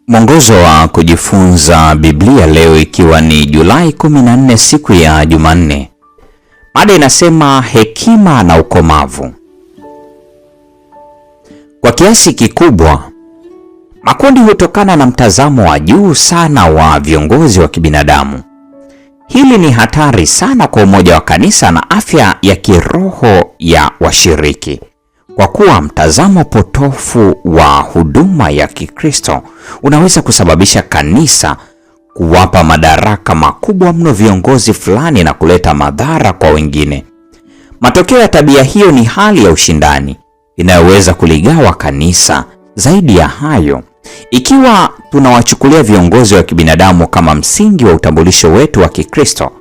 Mwongozo wa kujifunza Biblia leo ikiwa ni Julai 14 siku ya Jumanne. Mada inasema hekima na ukomavu. Kwa kiasi kikubwa, makundi hutokana na mtazamo wa juu sana wa viongozi wa kibinadamu. Hili ni hatari sana kwa umoja wa kanisa na afya ya kiroho ya washiriki. Kwa kuwa mtazamo potofu wa huduma ya Kikristo unaweza kusababisha kanisa kuwapa madaraka makubwa mno viongozi fulani na kuleta madhara kwa wengine. Matokeo ya tabia hiyo ni hali ya ushindani inayoweza kuligawa kanisa. Zaidi ya hayo, ikiwa tunawachukulia viongozi wa kibinadamu kama msingi wa utambulisho wetu wa Kikristo,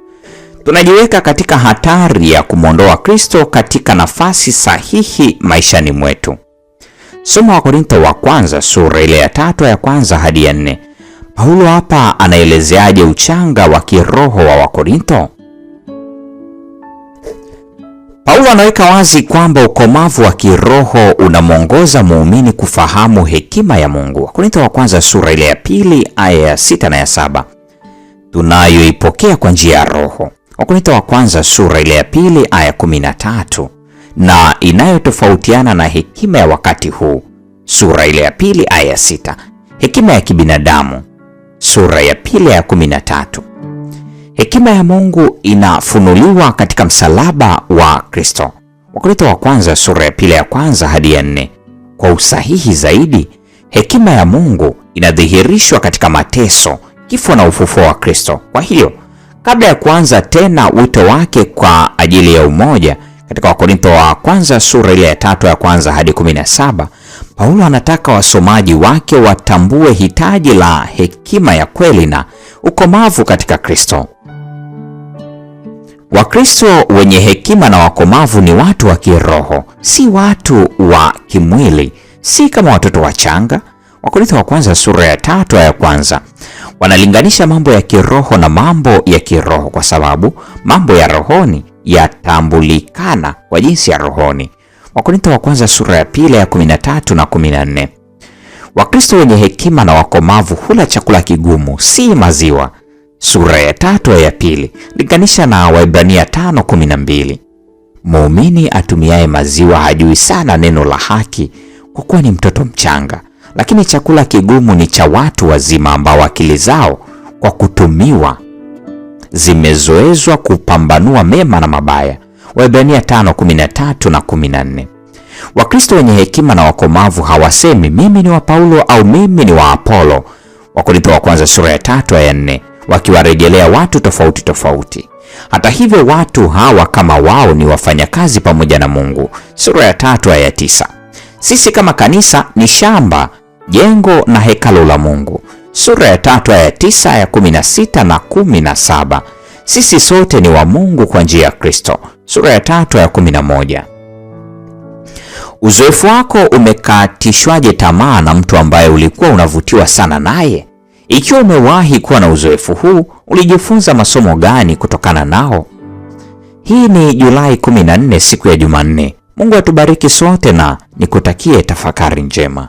tunajiweka katika hatari ya kumwondoa Kristo katika nafasi sahihi maishani mwetu. Soma Wakorintho wa kwanza sura ile ya 3 ya kwanza hadi ya 4. Paulo hapa anaelezeaje uchanga wa kiroho wa Wakorintho? Paulo anaweka wazi kwamba ukomavu wa kiroho unamwongoza muumini kufahamu hekima ya Mungu. Wakorintho wa kwanza sura ile ya 2 aya ya 6 na ya 7. Tunayoipokea kwa njia ya Roho. Wakorintho wa kwanza sura ile ya 2 aya 13, na inayotofautiana na hekima ya wakati huu sura ile ya 2 aya ya 6. Hekima ya kibinadamu sura ya 2 aya 13. Hekima ya Mungu inafunuliwa katika msalaba wa Kristo. Wakorintho wa kwanza sura ya 2 ya kwanza hadi ya 4. Kwa usahihi zaidi, hekima ya Mungu inadhihirishwa katika mateso, kifo na ufufuo wa Kristo. Kwa hiyo, kabla ya kuanza tena wito wake kwa ajili ya umoja, katika Wakorintho wa kwanza sura ile ya 3 ya kwanza hadi 17, Paulo anataka wasomaji wake watambue hitaji la hekima ya kweli na ukomavu katika Kristo. Wakristo wenye hekima na wakomavu ni watu wa kiroho, si watu wa kimwili, si kama watoto wachanga. Wakorintho wa kwanza sura ya 3 ya kwanza. Wanalinganisha mambo ya kiroho na mambo ya kiroho kwa sababu mambo ya rohoni yatambulikana kwa jinsi ya rohoni. Wakorintho wa kwanza sura ya 2 ya 13 na 14. Wakristo wenye hekima na wakomavu hula chakula kigumu, si maziwa. Sura ya 3 ya 2. Linganisha na Waebrania 5:12. Muumini atumiaye maziwa hajui sana neno la haki kwa kuwa ni mtoto mchanga. Lakini chakula kigumu ni cha watu wazima ambao akili zao kwa kutumiwa zimezoezwa kupambanua mema na mabaya. Waebrania 5:13 na 14. Wakristo wenye hekima na wakomavu hawasemi mimi ni wa Paulo au mimi ni wa Apolo. Wakorintho wa kwanza sura ya 3 aya 4, wakiwarejelea watu tofauti tofauti. Hata hivyo watu hawa kama wao ni wafanyakazi pamoja na Mungu. Sura ya 3 aya 9. Sisi kama kanisa ni shamba, jengo na hekalu la Mungu. Sura ya 3 aya 9 ya 16 na 17. Sisi sote ni wa Mungu kwa njia ya Kristo. Sura ya 3 aya 11. Uzoefu wako umekatishwaje tamaa na mtu ambaye ulikuwa unavutiwa sana naye? Ikiwa umewahi kuwa na uzoefu huu, ulijifunza masomo gani kutokana nao? Hii ni Julai 14 siku ya Jumanne. Mungu atubariki sote na nikutakie tafakari njema.